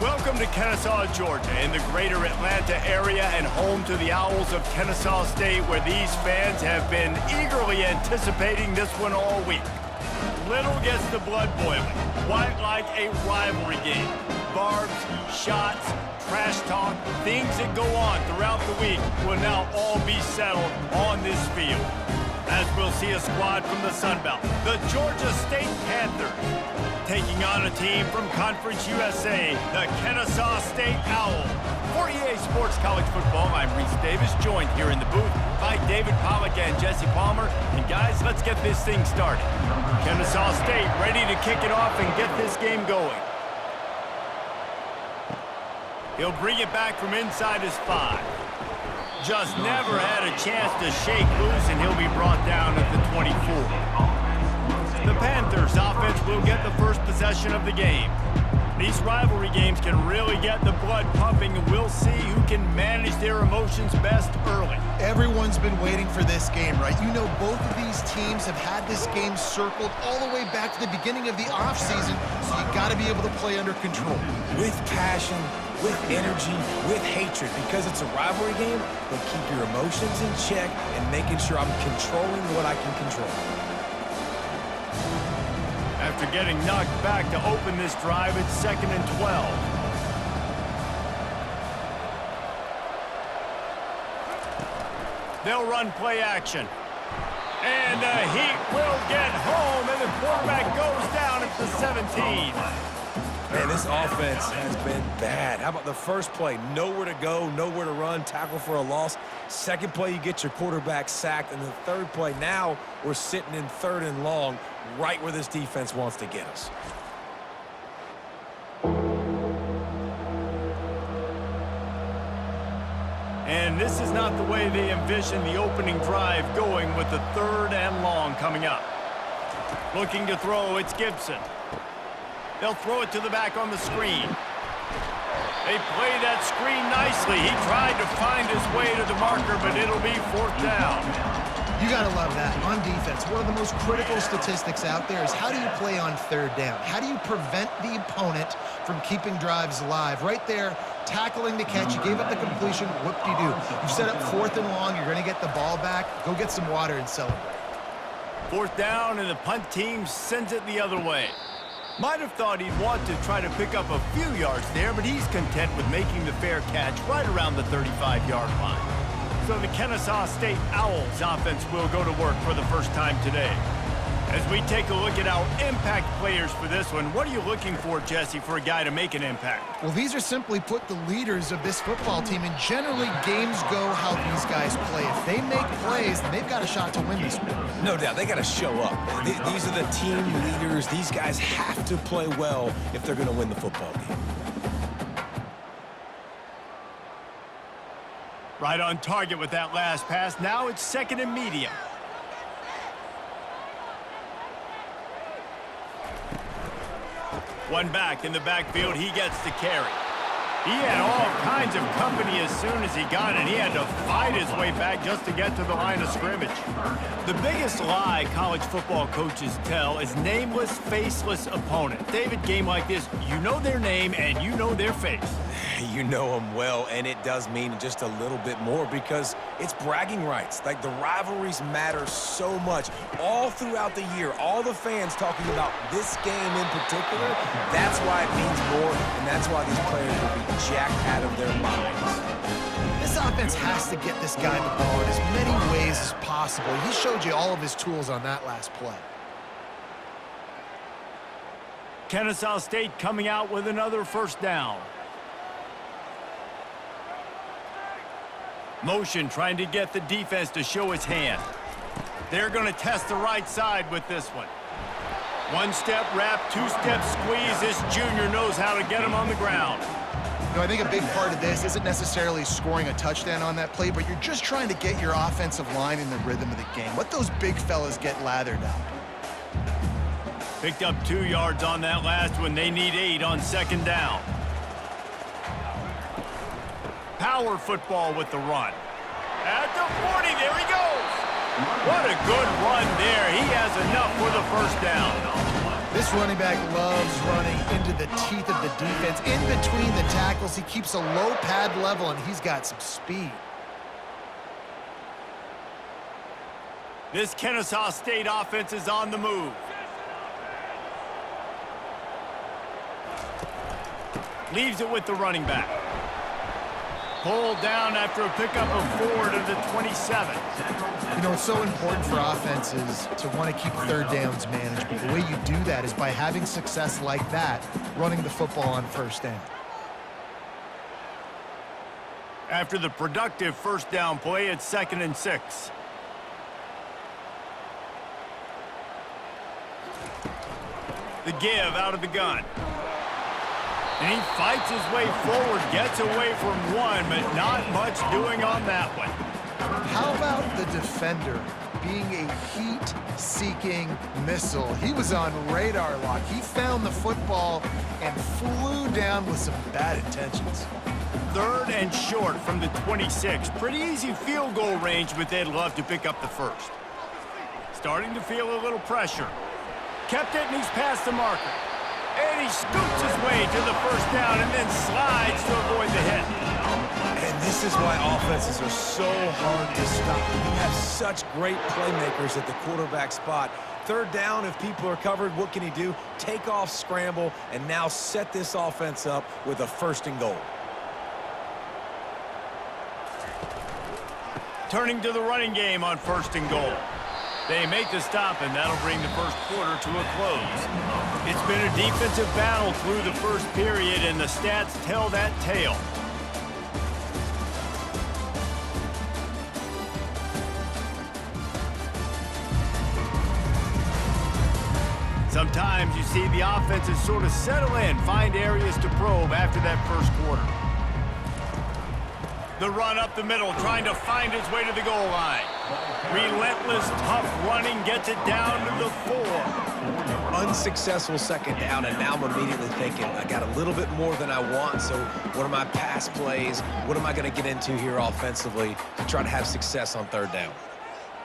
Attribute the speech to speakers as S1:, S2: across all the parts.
S1: Welcome to Kennesaw, Georgia, in the greater Atlanta area and home to the Owls of Kennesaw State, where these fans have been eagerly anticipating this one all week. Little gets the blood boiling, quite like a rivalry game. Barbs, shots, trash talk, things that go on throughout the week will now all be settled on this field. As we'll see a squad from the Sun Belt, the Georgia State Panthers, taking on a team from Conference USA, the Kennesaw State Owls. For EA Sports College Football, I'm Reese Davis, joined here in the booth by David Pollack and Jesse Palmer. And guys, let's get this thing started. Kennesaw State ready to kick it off and get this game going. He'll bring it back from inside his 5. Just never had a chance to shake loose, and he'll be brought down at the 24. The Panthers offense will get the first possession of the game. These rivalry games can really get the blood pumping, and we'll see who can manage their emotions best early.
S2: Everyone's been waiting for this game, right? You know, both of these teams have had this game circled all the way back to the beginning of the offseason, so you got to be able to play under control.
S3: With passion, with energy, with hatred, because it's a rivalry game, but keep your emotions in check and making sure I'm controlling what I can control.
S1: After getting knocked back to open this drive, it's 2nd and 12. They'll run play action. And the Heat will get home, and the quarterback goes down at the 17.
S3: Man, this offense has been bad. How about the first play? Nowhere to go, nowhere to run, tackle for a loss. Second play, you get your quarterback sacked. And the third play, now we're sitting in 3rd and long, right where this defense wants to get us.
S1: And this is not the way they envision the opening drive going, with the 3rd and long coming up. Looking to throw, it's Gibson. They'll throw it to the back on the screen. They play that screen nicely. He tried to find his way to the marker, but it'll be 4th down.
S2: You got to love that. On defense, one of the most critical statistics out there is how do you play on 3rd down? How do you prevent the opponent from keeping drives alive? Right there, tackling the catch. You gave up the completion. Whoop-de-doo. You've set up 4th and long. You're going to get the ball back. Go get some water and celebrate.
S1: 4th down, and the punt team sends it the other way. Might have thought he'd want to try to pick up a few yards there, but he's content with making the fair catch right around the 35-yard line. So the Kennesaw State Owls offense will go to work for the first time today. As we take a look at our impact players for this one, what are you looking for, Jesse, for a guy to make an impact?
S2: Well, these are simply put the leaders of this football team, and generally games go how these guys play. If they make plays, then they've got a shot to win this one.
S3: No doubt, they got to show up. These are the team leaders. These guys have to play well if they're going to win the football game.
S1: Right on target with that last pass. Now it's 2nd and medium. One back in the backfield, he gets the carry. He had all kinds of company as soon as he got it. He had to fight his way back just to get to the line of scrimmage. The biggest lie college football coaches tell is nameless, faceless opponent. David, game like this, you know their name and you know their face.
S3: You know them well, and it does mean just a little bit more because it's bragging rights. Like, the rivalries matter so much all throughout the year. All the fans talking about this game in particular, that's why it means more, and that's why these players will be jacked out of their minds.
S2: This offense has to get this guy the ball in as many ways as possible. He showed you all of his tools on that last play.
S1: Kennesaw State coming out with another 1st down. Motion trying to get the defense to show his hand. They're going to test the right side with this one. 1-step wrap, 2-step squeeze. This junior knows how to get him on the ground.
S2: You know, I think a big part of this isn't necessarily scoring a touchdown on that play, but you're just trying to get your offensive line in the rhythm of the game. Let those big fellas get lathered up.
S1: Picked up 2 yards on that last one. They need 8 on 2nd down. Power football with the run. At the 40, there he goes. What a good run there. He has enough for the 1st down.
S2: This running back loves running into the teeth of the defense. In between the tackles, he keeps a low pad level, and he's got some speed.
S1: This Kennesaw State offense is on the move. Leaves it with the running back. Pulled down after a pickup of 4 to the 27.
S2: You know, it's so important for offenses to want to keep third downs manageable. The way you do that is by having success like that, running the football on first down.
S1: After the productive first down play, it's 2nd and 6. The give out of the gun. And he fights his way forward, gets away from one, but not much doing on that one.
S2: How about the defender being a heat-seeking missile? He was on radar lock. He found the football and flew down with some bad intentions.
S1: 3rd and short from the 26. Pretty easy field goal range, but they'd love to pick up the first. Starting to feel a little pressure. Kept it, and he's past the marker. And he scoots his way to the first down and then slides to avoid the hit.
S3: And this is why offenses are so hard to stop. You have such great playmakers at the quarterback spot. 3rd down, if people are covered, what can he do? Take off, scramble, and now set this offense up with a 1st and goal.
S1: Turning to the running game on 1st and goal. They make the stop, and that'll bring the first quarter to a close. It's been a defensive battle through the first period, and the stats tell that tale. Sometimes you see the offenses sort of settle in, find areas to probe after that first quarter. The run up the middle, trying to find his way to the goal line. Relentless, tough running, gets it down to the 4.
S3: Unsuccessful 2nd down, and now I'm immediately thinking, I got a little bit more than I want, so what are my pass plays? What am I going to get into here offensively to try to have success on 3rd down?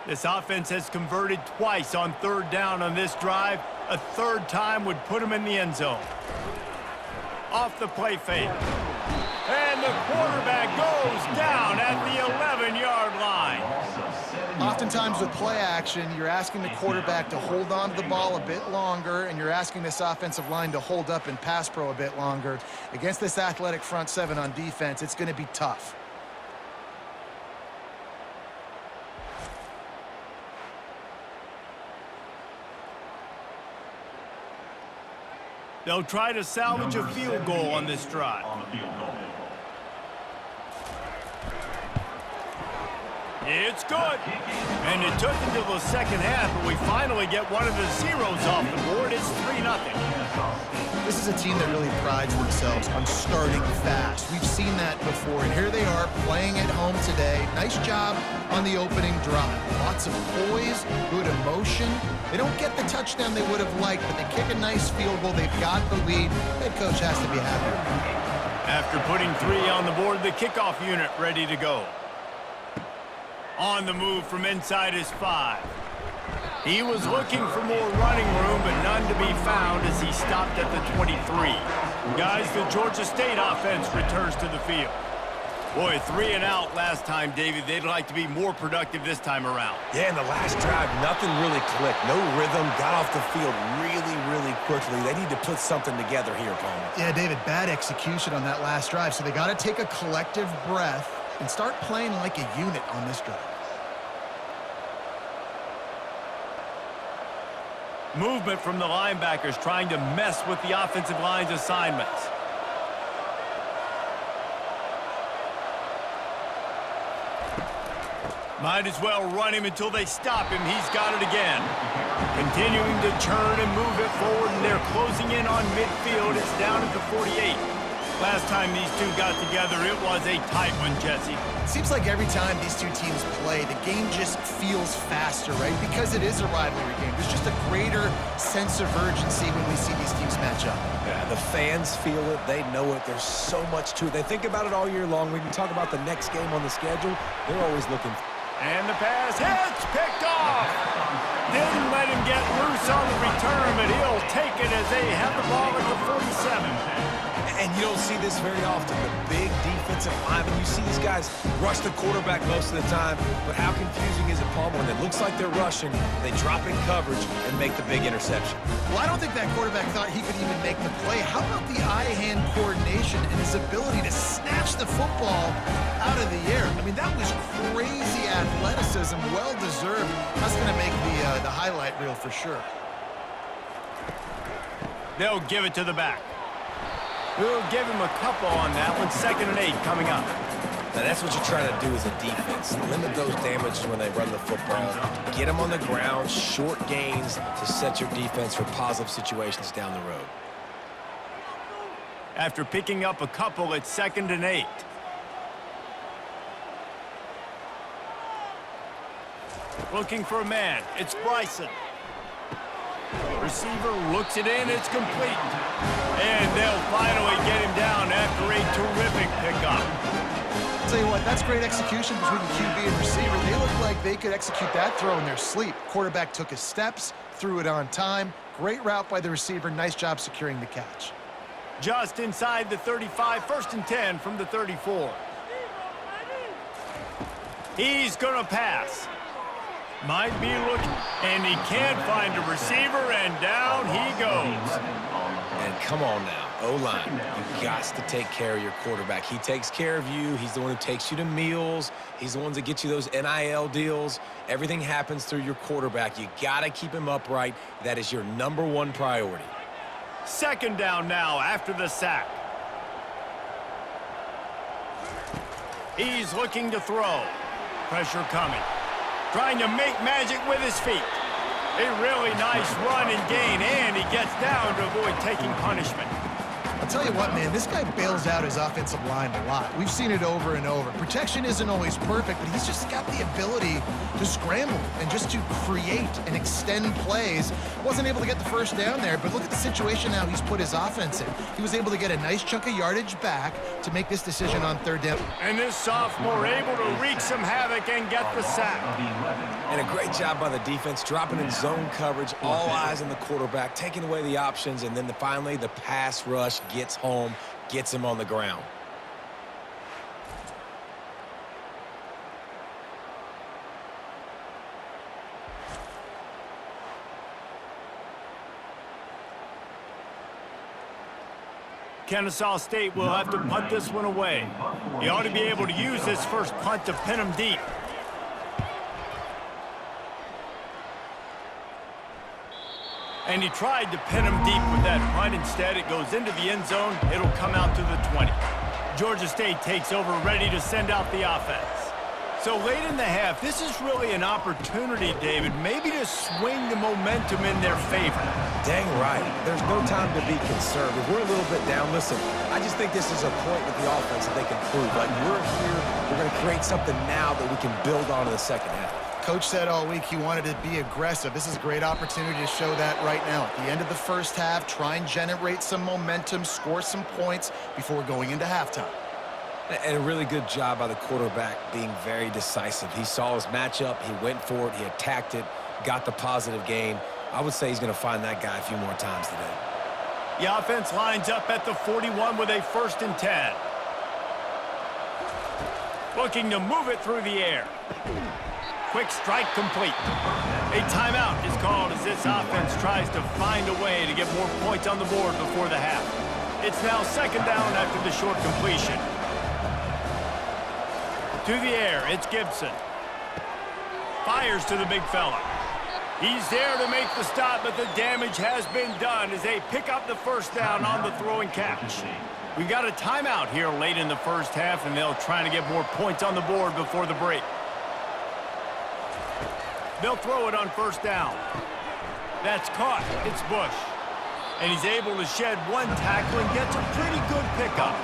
S1: This offense has converted twice on 3rd down on this drive. A 3rd time would put him in the end zone. Off the play fake. And the quarterback goes down at the 11-yard line.
S2: Oftentimes with play action, you're asking the quarterback to hold on to the ball a bit longer, and you're asking this offensive line to hold up in pass pro a bit longer. Against this athletic front 7 on defense, it's going to be tough.
S1: They'll try to salvage a field goal on this drive. It's good. And it took until the 2nd half, but we finally get one of the zeros off the board. It's 3-0.
S2: This is a team that really prides themselves on starting fast. We've seen that before, and here they are playing at home today. Nice job on the opening drive. Lots of poise, good emotion. They don't get the touchdown they would have liked, but they kick a nice field goal. They've got the lead. Head coach has to be happy.
S1: After putting 3 on the board, the kickoff unit ready to go. On the move from inside his 5. He was looking for more running room, but none to be found as he stopped at the 23. Guys, the Georgia State offense returns to the field. Boy, 3 and out last time, David. They'd like to be more productive this time around.
S3: Yeah, in the last drive, nothing really clicked. No rhythm, got off the field really, really quickly. They need to put something together here, Comm.
S2: Yeah, David, bad execution on that last drive, so they got to take a collective breath and start playing like a unit on this drive.
S1: Movement from the linebackers trying to mess with the offensive line's assignments. Might as well run him until they stop him. He's got it again. Continuing to turn and move it forward, and they're closing in on midfield. It's down at the 48. Last time these two got together, it was a tight one, Jesse.
S2: It seems like every time these two teams play, the game just feels faster, right? Because it is a rivalry game. There's just a greater sense of urgency when we see these teams match up.
S3: Yeah, the fans feel it. They know it. There's so much to it. They think about it all year long. When you talk about the next game on the schedule, they're always looking.
S1: And the pass hits, picked off. Didn't let him get loose on the return, but he'll take it as they have the ball at the 47.
S3: And you don't see this very often, the big defensive linemen. You see these guys rush the quarterback most of the time, but how confusing is it, Palmer, when it looks like they're rushing, they drop in coverage and make the big interception?
S2: Well, I don't think that quarterback thought he could even make the play. How about the eye-hand coordination and his ability to snatch the football out of the air? I mean, that was crazy athleticism, well-deserved. That's going to make the highlight reel for sure.
S1: They'll give it to the back. We'll give him a couple on that one. 2nd and 8 coming up.
S3: Now, that's what you try to do as a defense. Limit those damages when they run the football. Get them on the ground, short gains to set your defense for positive situations down the road.
S1: After picking up a couple, it's 2nd and 8. Looking for a man. It's Bryson. Receiver looks it in. It's complete. And they'll finally get him down after a terrific pickup.
S2: I'll tell you what, that's great execution between the QB and receiver. They look like they could execute that throw in their sleep. Quarterback took his steps, threw it on time. Great route by the receiver. Nice job securing the catch.
S1: Just inside the 35, 1st and 10 from the 34. He's going to pass. Might be looking, and he can't find a receiver, and down he goes.
S3: And come on now, O-line, you got to take care of your quarterback. He takes care of you. He's the one who takes you to meals. He's the one that gets you those NIL deals. Everything happens through your quarterback. You got to keep him upright. That is your #1 priority.
S1: 2nd down now after the sack. He's looking to throw. Pressure coming. Trying to make magic with his feet. A really nice run and gain, and he gets down to avoid taking punishment.
S2: I'll tell you what, man, this guy bails out his offensive line a lot. We've seen it over and over. Protection isn't always perfect, but he's just got the ability to scramble and just to create and extend plays. Wasn't able to get the 1st down there, but look at the situation now he's put his offense in. He was able to get a nice chunk of yardage back to make this decision on 3rd down.
S1: And this sophomore able to wreak some havoc and get the sack.
S3: And a great job by the defense, dropping in zone coverage, all eyes on the quarterback, taking away the options, and then finally the pass rush gets home, gets him on the ground.
S1: Kennesaw State will have to punt this one away. He ought to be able to use this first punt to pin him deep. And he tried to pin him deep with that punt. Instead, it goes into the end zone. It'll come out to the 20. Georgia State takes over, ready to send out the offense. So late in the half, this is really an opportunity, David, maybe to swing the momentum in their favor.
S3: Dang right. There's no time to be concerned. If we're a little bit down, listen, I just think this is a point with the offense that they can prove. Like, we're here, we're going to create something now that we can build on in the 2nd half.
S2: Coach said all week he wanted to be aggressive. This is a great opportunity to show that right now. At the end of the 1st half, try and generate some momentum, score some points before going into halftime.
S3: And a really good job by the quarterback being very decisive. He saw his matchup, he went for it, he attacked it, got the positive gain. I would say he's going to find that guy a few more times today.
S1: The offense lines up at the 41 with a 1st and 10. Looking to move it through the air. Quick strike complete. A timeout is called as this offense tries to find a way to get more points on the board before the half. It's now 2nd down after the short completion. To the air, it's Gibson. Fires to the big fella. He's there to make the stop, but the damage has been done as they pick up the 1st down on the throw and catch. We've got a timeout here late in the 1st half, and they'll try to get more points on the board before the break. They'll throw it on 1st down. That's caught. It's Bush. And he's able to shed one tackle and gets a pretty good pickup.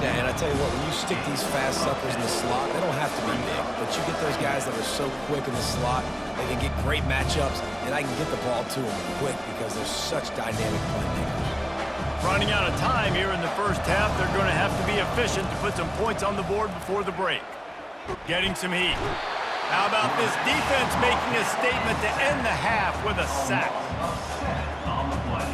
S3: Yeah, and I tell you what, when you stick these fast suckers in the slot, they don't have to be big, but you get those guys that are so quick in the slot, they can get great matchups, and I can get the ball to them quick because they're such dynamic playmakers.
S1: Running out of time here in the 1st half, they're going to have to be efficient to put some points on the board before the break. Getting some heat. How about this defense making a statement to end the half with a sack?
S4: On the play.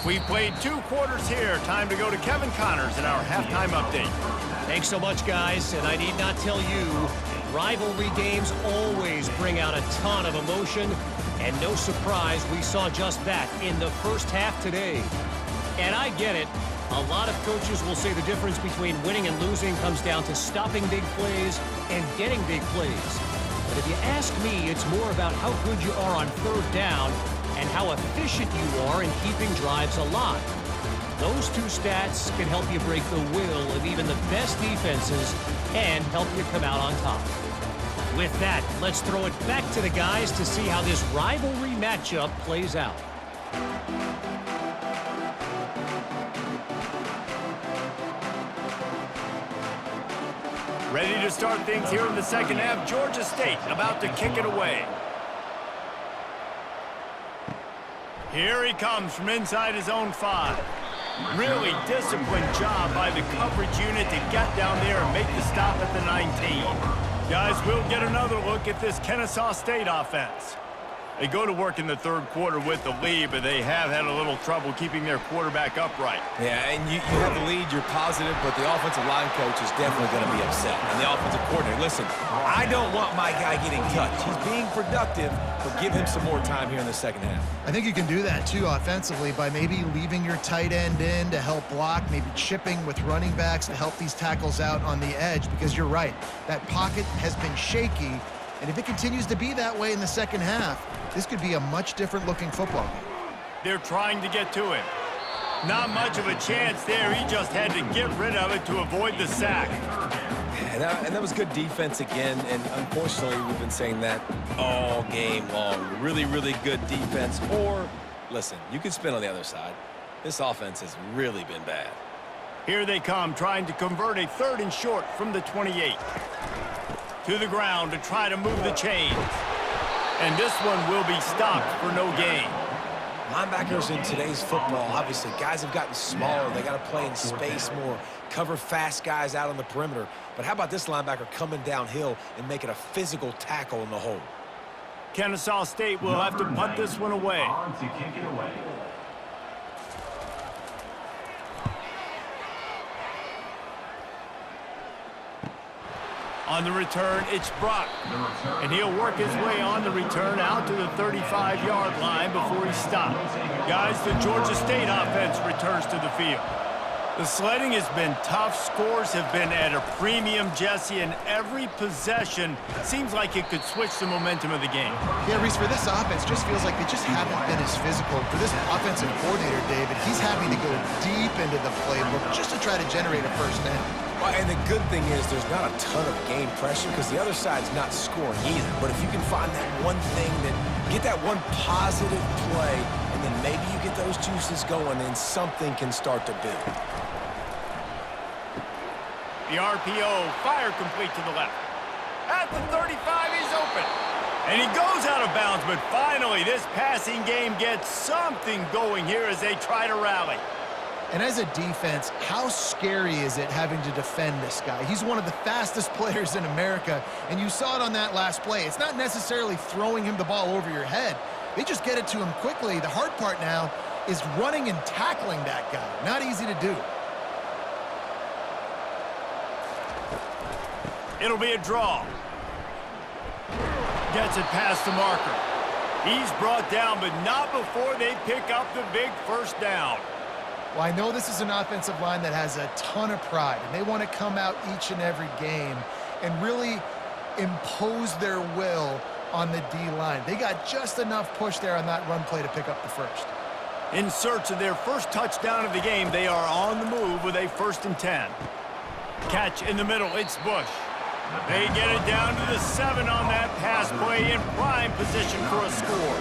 S1: We've played 2 quarters here. Time to go to Kevin Connors in our halftime update.
S5: Thanks so much, guys, and I need not tell you, rivalry games always bring out a ton of emotion, and no surprise, we saw just that in the first half today. And I get it. A lot of coaches will say the difference between winning and losing comes down to stopping big plays and getting big plays. But if you ask me, it's more about how good you are on third down and how efficient you are in keeping drives alive. Those 2 stats can help you break the will of even the best defenses and help you come out on top. With that, let's throw it back to the guys to see how this rivalry matchup plays out.
S1: Ready to start things here in the second half. Georgia State about to kick it away. Here he comes from inside his own 5. Really disciplined job by the coverage unit to get down there and make the stop at the 19. Guys, we'll get another look at this Kennesaw State offense. They go to work in the third quarter with the lead, but they have had a little trouble keeping their quarterback upright.
S3: Yeah, and you have the lead, you're positive, but the offensive line coach is definitely going to be upset. And the offensive coordinator, listen, I don't want my guy getting touched. He's being productive, but give him some more time here in the second half.
S2: I think you can do that, too, offensively, by maybe leaving your tight end in to help block, maybe chipping with running backs to help these tackles out on the edge, because you're right. That pocket has been shaky, and if it continues to be that way in the second half, this could be a much different looking football game.
S1: They're trying to get to him. Not much of a chance there. He just had to get rid of it to avoid the sack.
S3: And that was good defense again, and unfortunately, we've been saying that all game long. Really, really good defense. Or, listen, you can spin on the other side. This offense has really been bad.
S1: Here they come, trying to convert a 3rd and short from the 28. To the ground to try to move the chains. And this one will be stopped for no gain.
S3: Linebackers in today's football, obviously, guys have gotten smaller. They got to play in space more, cover fast guys out on the perimeter. But how about this linebacker coming downhill and making a physical tackle in the hole?
S1: Kennesaw State will have to punt this one away.
S4: On to kick it away.
S1: On the return, it's Brock. And he'll work his way on the return out to the 35-yard line before he stopped. Guys, the Georgia State offense returns to the field. The sledding has been tough. Scores have been at a premium, Jesse, and every possession seems like it could switch the momentum of the game.
S2: Yeah, Reese, for this offense, just feels like they just haven't been as physical. For this offensive coordinator, David, he's having to go deep into the playbook just to try to generate a first down.
S3: Well, and the good thing is there's not a ton of game pressure because the other side's not scoring either. But if you can find that one thing, get that one positive play, and then maybe you get those juices going, and something can start to build.
S1: The RPO, fire complete to the left. At the 35, he's open. And he goes out of bounds, but finally this passing game gets something going here as they try to rally.
S2: And as a defense, how scary is it having to defend this guy? He's one of the fastest players in America, and you saw it on that last play. It's not necessarily throwing him the ball over your head. They just get it to him quickly. The hard part now is running and tackling that guy. Not easy to do.
S1: It'll be a draw. Gets it past the marker. He's brought down, but not before they pick up the big first down.
S2: Well, I know this is an offensive line that has a ton of pride, and they want to come out each and every game and really impose their will on the D-line. They got just enough push there on that run play to pick up the first.
S1: In search of their first touchdown of the game, they are on the move with a 1st and 10. Catch in the middle, it's Bush. They get it down to the 7 on that pass play in prime position for a score.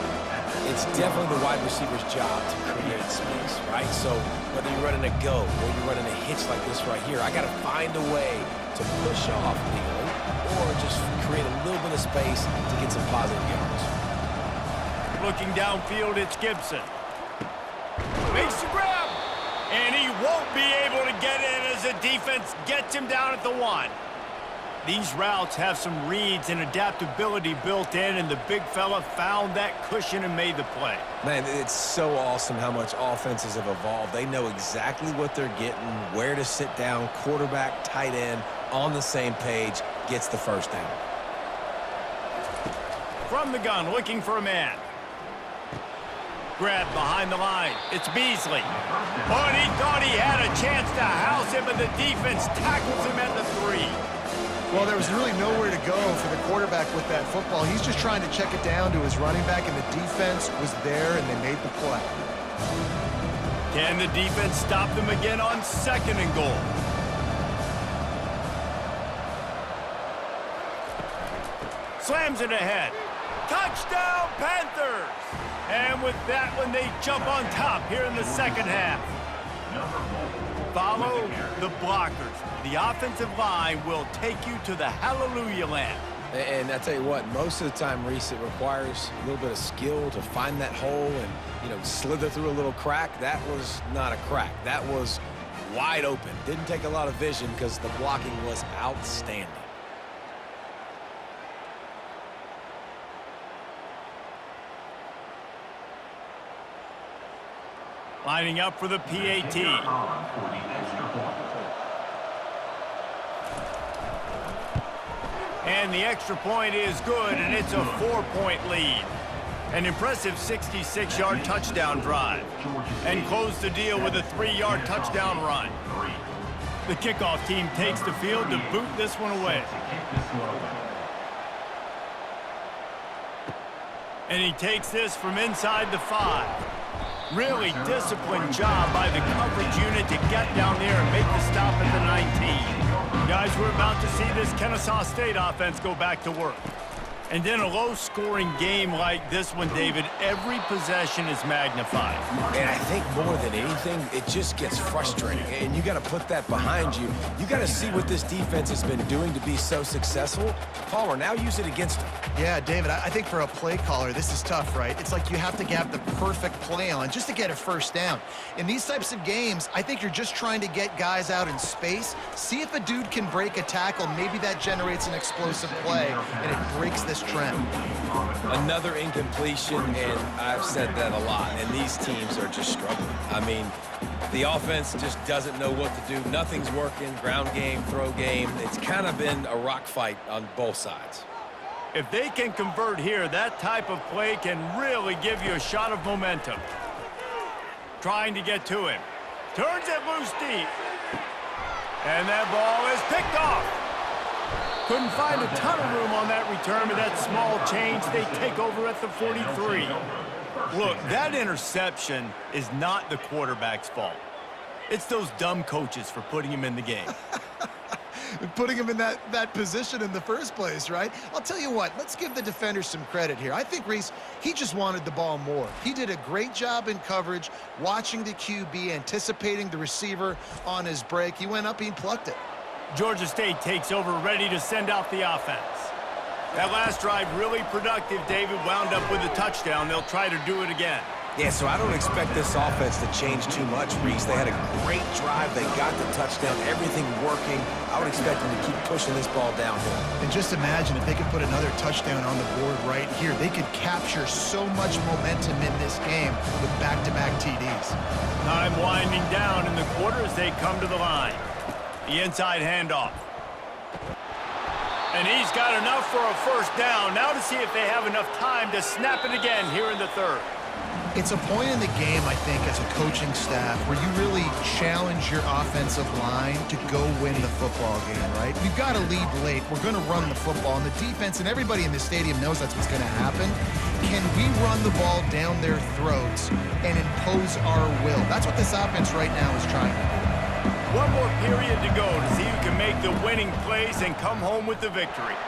S3: It's definitely the wide receiver's job to create space, right? So whether you're running a go or you're running a hitch like this right here, I got to find a way to push off legally, or or just create a little bit of space to get some positive yards.
S1: Looking downfield, it's Gibson. Makes the grab. And he won't be able to get in as the defense gets him down at the 1. These routes have some reads and adaptability built in, and the big fella found that cushion and made the play.
S3: Man, it's so awesome how much offenses have evolved. They know exactly what they're getting, where to sit down, quarterback, tight end, on the same page, gets the first down.
S1: From the gun, looking for a man. Grab behind the line. It's Beasley. Oh, and he thought he had a chance to house him, and the defense tackles him at the 3.
S2: Well, there was really nowhere to go for the quarterback with that football. He's just trying to check it down to his running back, and the defense was there, and they made the play.
S1: Can the defense stop them again on 2nd and goal? Slams it ahead. Touchdown, Panthers! And with that one, they jump on top here in the second half. Follow the blockers. The offensive line will take you to the hallelujah land.
S3: And I tell you what, most of the time, Reese, it requires a little bit of skill to find that hole and, slither through a little crack. That was not a crack. That was wide open. Didn't take a lot of vision because the blocking was outstanding.
S1: Lining up for the PAT. And the extra point is good, and it's a 4-point lead. An impressive 66-yard touchdown drive. And close the deal with a 3-yard touchdown run. The kickoff team takes the field to boot this one away. And he takes this from inside the 5. Really disciplined job by the coverage unit to get down there and make the stop at the 19. Guys, we're about to see this Kennesaw State offense go back to work. And in a low-scoring game like this one, David, every possession is magnified.
S3: And I think more than anything, it just gets frustrating. And you got to put that behind you. You got to see what this defense has been doing to be so successful. Palmer, now use it against them.
S2: Yeah, David, I think for a play caller, this is tough, right? It's like you have to have the perfect play on just to get a first down. In these types of games, I think you're just trying to get guys out in space, see if a dude can break a tackle. Maybe that generates an explosive play, and it breaks this trend.
S3: Another incompletion, and I've said that a lot, and these teams are just struggling. I mean, the offense just doesn't know what to do. Nothing's working. Ground game, throw game. It's kind of been a rock fight on both sides.
S1: If they can convert here, that type of play can really give you a shot of momentum. Trying to get to him. Turns it loose deep. And that ball is picked off. Couldn't find a ton of room on that return, but that small change, they take over at the 43. Look, that interception is not the quarterback's fault. It's those dumb coaches for putting him in the game.
S2: Putting him in that position in the first place, right? I'll tell you what, let's give the defender some credit here. I think, Reese, he just wanted the ball more. He did a great job in coverage, watching the QB, anticipating the receiver on his break. He went up, he plucked it.
S1: Georgia State takes over, ready to send out the offense. That last drive really productive, David, wound up with a touchdown. They'll try to do it again.
S3: Yeah, so I don't expect this offense to change too much, Reese. They had a great drive. They got the touchdown, everything working. I would expect them to keep pushing this ball downhill.
S2: And just imagine if they could put another touchdown on the board right here. They could capture so much momentum in this game with back-to-back TDs.
S1: Time winding down in the quarter as they come to the line. The inside handoff. And he's got enough for a first down. Now to see if they have enough time to snap it again here in the third.
S2: It's a point in the game, I think, as a coaching staff where you really challenge your offensive line to go win the football game, right? We've got to lead late. We're going to run the football. And the defense and everybody in the stadium knows that's what's going to happen. Can we run the ball down their throats and impose our will? That's what this offense right now is trying to do.
S1: One more period to go to see who can make the winning plays and come home with the victory.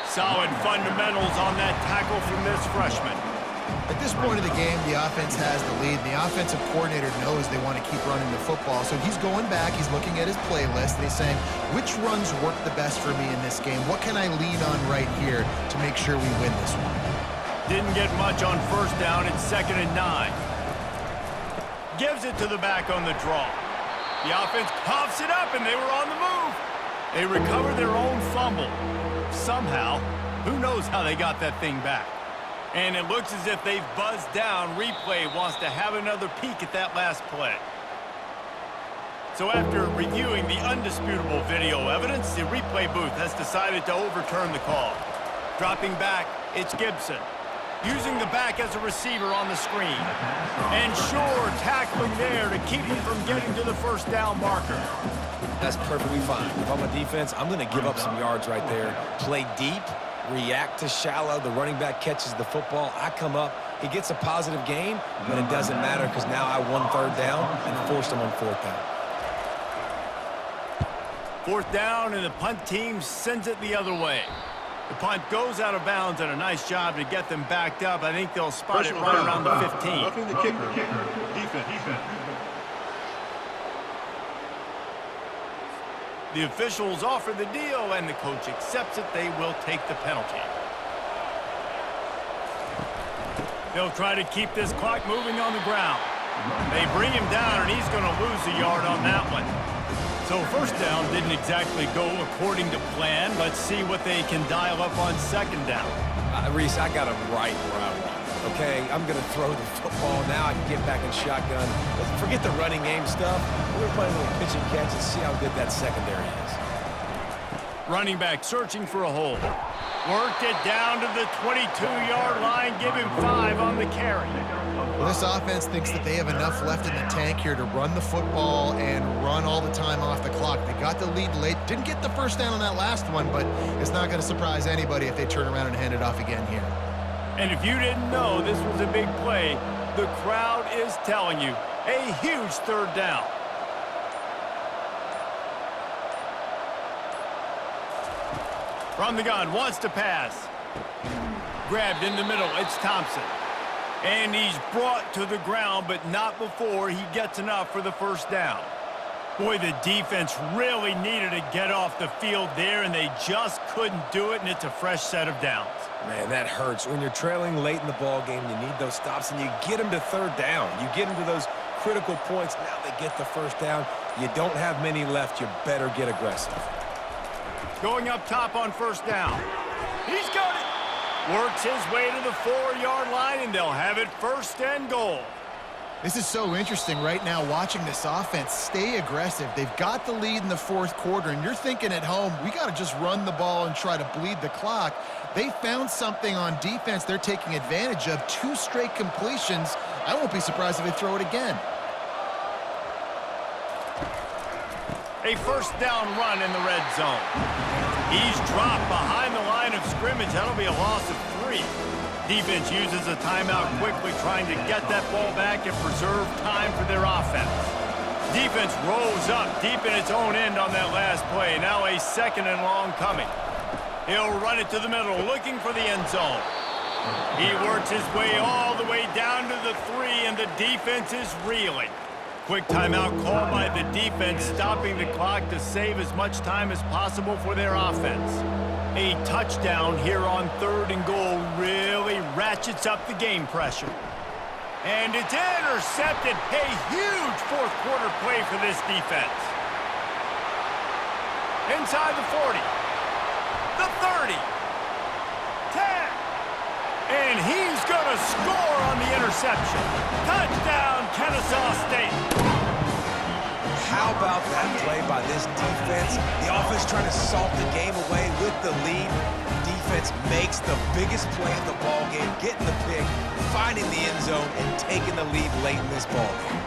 S1: Solid fundamentals on that tackle from this freshman.
S2: At this point of the game, the offense has the lead, and the offensive coordinator knows they want to keep running the football. So he's going back, he's looking at his playlist, and he's saying, which runs work the best for me in this game? What can I lean on right here to make sure we win this one?
S1: Didn't get much on first down. It's 2nd and 9. Gives it to the back on the draw. The offense coughs it up, and they were on the move. They recover their own fumble. Somehow, who knows how they got that thing back. And it looks as if they've buzzed down. Replay wants to have another peek at that last play. So after reviewing the undisputable video evidence, the replay booth has decided to overturn the call. Dropping back, it's Gibson. Using the back as a receiver on the screen. And sure, tackling there to keep him from getting to the first down marker.
S3: That's perfectly fine. If I'm a defense, I'm going to give up some yards right there. Play deep, react to shallow. The running back catches the football. I come up. He gets a positive gain, but it doesn't matter because now I won 3rd down and forced him on 4th down.
S1: 4th down, and the punt team sends it the other way. The punt goes out of bounds, and a nice job to get them backed up. I think they'll spot it right around the 15.
S4: Roughing the kicker. Defense.
S1: The officials offer the deal, and the coach accepts it. They will take the penalty. They'll try to keep this clock moving on the ground. They bring him down, and he's going to lose a yard on that one. So 1st down didn't exactly go according to plan. Let's see what they can dial up on 2nd down.
S3: Reese, I got him right where I want. Okay, I'm going to throw the football. Now I can get back in shotgun. Forget the running game stuff. We're playing a little pitch and catch and see how good that secondary is.
S1: Running back searching for a hole. Worked it down to the 22-yard line. Give him 5 on the carry.
S2: Well, this offense thinks that they have enough left in the tank here to run the football and run all the time off the clock. They got the lead late. Didn't get the first down on that last one, but it's not going to surprise anybody if they turn around and hand it off again here.
S1: And if you didn't know this was a big play, the crowd is telling you a huge 3rd down. From the gun, wants to pass. Grabbed in the middle, it's Thompson. And he's brought to the ground, but not before he gets enough for the 1st down. Boy, the defense really needed to get off the field there, and they just couldn't do it, and it's a fresh set of downs.
S3: Man, that hurts. When you're trailing late in the ball game, you need those stops, and you get them to 3rd down. You get them to those critical points. Now they get the 1st down. You don't have many left. You better get aggressive.
S1: Going up top on 1st down. He's got it. Works his way to the 4-yard line, and they'll have it 1st and goal.
S2: This is so interesting right now watching this offense stay aggressive. They've got the lead in the 4th quarter, and you're thinking at home, we got to just run the ball and try to bleed the clock. They found something on defense they're taking advantage of. 2 straight completions. I won't be surprised if they throw it again.
S1: A 1st down run in the red zone. He's dropped behind the line of scrimmage. That'll be a loss of 3. Defense uses a timeout quickly, trying to get that ball back and preserve time for their offense. Defense rolls up deep in its own end on that last play. Now a 2nd and long coming. He'll run it to the middle, looking for the end zone. He works his way all the way down to the 3, and the defense is reeling. Quick timeout called by the defense, stopping the clock to save as much time as possible for their offense. A touchdown here on 3rd and goal really ratchets up the game pressure. And it's intercepted. A huge 4th quarter play for this defense. Inside the 40. The 30. 10. And he's going to score on the interception. Touchdown, Kennesaw State.
S3: How about that play by this defense? The offense trying to salt the game away with the lead. Defense makes the biggest play of the ball game, getting the pick, finding the end zone, and taking the lead late in this ball game.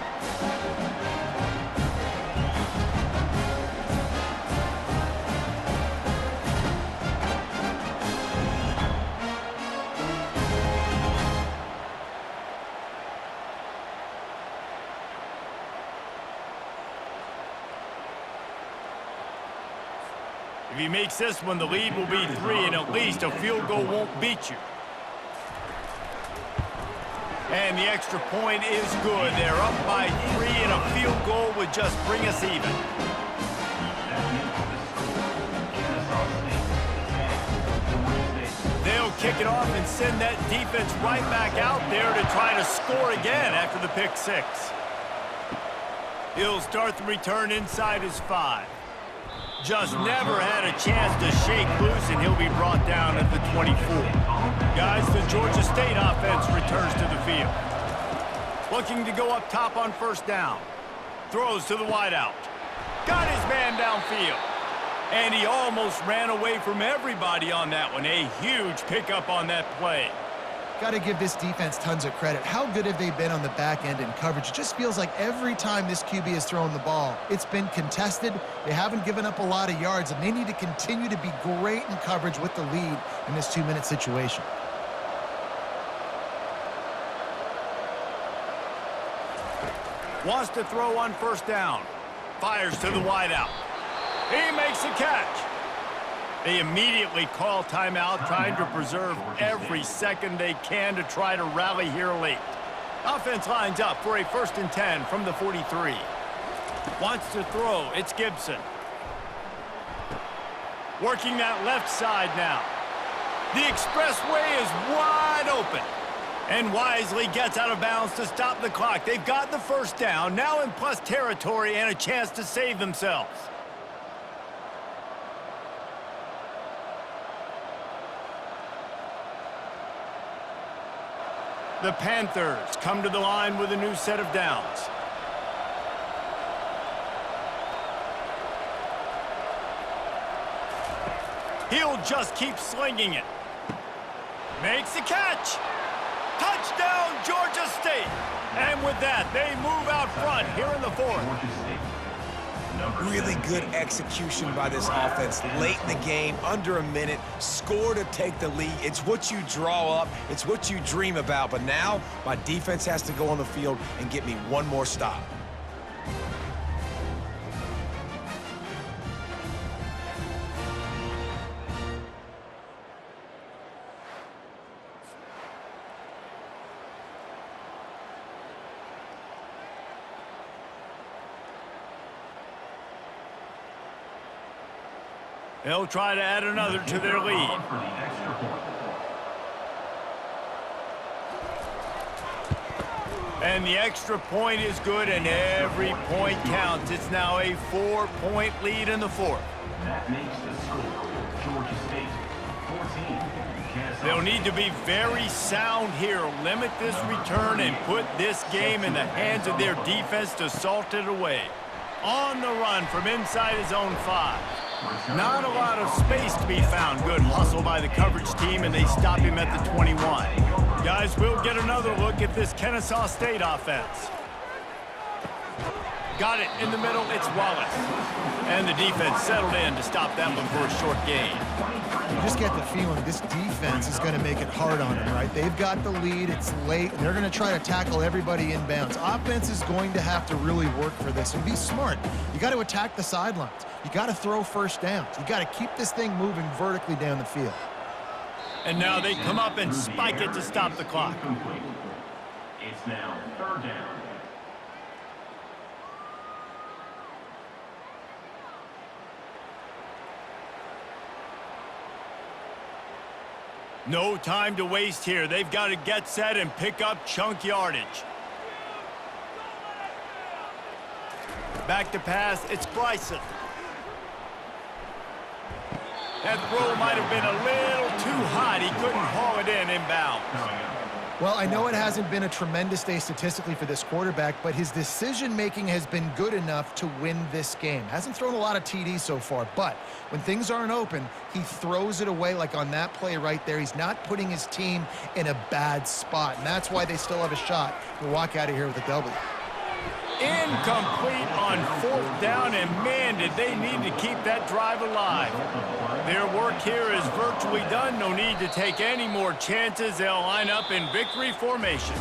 S1: If he makes this one, the lead will be 3, and at least a field goal won't beat you. And the extra point is good. They're up by 3, and a field goal would just bring us even. They'll kick it off and send that defense right back out there to try to score again after the pick 6. He'll start the return inside his 5. Just never had a chance to shake loose, and he'll be brought down at the 24. Guys, the Georgia State offense returns to the field. Looking to go up top on first down. Throws to the wideout. Got his man downfield. And he almost ran away from everybody on that one. A huge pickup on that play.
S2: Got to give this defense tons of credit. How good have they been on the back end in coverage? It just feels like every time this QB has thrown the ball, it's been contested. They haven't given up a lot of yards, and they need to continue to be great in coverage with the lead in this 2-minute situation.
S1: Wants to throw on first down. Fires to the wideout. He makes a catch. They immediately call timeout, trying to preserve every second they can to try to rally here late. Offense lines up for a 1st and 10 from the 43. Wants to throw. It's Gibson. Working that left side now. The expressway is wide open. And wisely gets out of bounds to stop the clock. They've got the first down, now in plus territory and a chance to save themselves. The Panthers come to the line with a new set of downs. He'll just keep slinging it. Makes the catch. Touchdown, Georgia State. And with that, they move out front here in the 4th.
S3: Really good execution by this offense late in the game, under a minute, score to take the lead. It's what you draw up, it's what you dream about, but now my defense has to go on the field and get me one more stop.
S1: They'll try to add another to their lead. And the extra point is good, and every point counts. It's now a 4-point lead in the 4th.
S4: That makes the score Georgia State 14. Kennesaw.
S1: They'll need to be very sound here. Limit this return and put this game in the hands of their defense to salt it away. On the run from inside his own 5. Not a lot of space to be found. Good hustle by the coverage team, and they stop him at the 21. Guys, we'll get another look at this Kennesaw State offense. Got it in the middle. It's Wallace. And the defense settled in to stop that one for a short gain.
S2: You just get the feeling this defense is going to make it hard on them, right? They've got the lead, it's late, and they're going to try to tackle everybody inbounds. Offense is going to have to really work for this and be smart. You got to attack the sidelines. You got to throw first downs. You got to keep this thing moving vertically down the field.
S1: And now they come up and spike it to stop the clock.
S4: It's now 3rd down.
S1: No time to waste here. They've got to get set and pick up chunk yardage. Back to pass. It's Bryson. That throw might have been a little too hot. He couldn't haul it in inbounds.
S2: Well, I know it hasn't been a tremendous day statistically for this quarterback, but his decision-making has been good enough to win this game. Hasn't thrown a lot of TDs so far, but when things aren't open, he throws it away like on that play right there. He's not putting his team in a bad spot, and that's why they still have a shot to walk out of here with a W.
S1: Incomplete on 4th down, and man, did they need to keep that drive alive. Their work here is virtually done. No need to take any more chances. They'll line up in victory formation.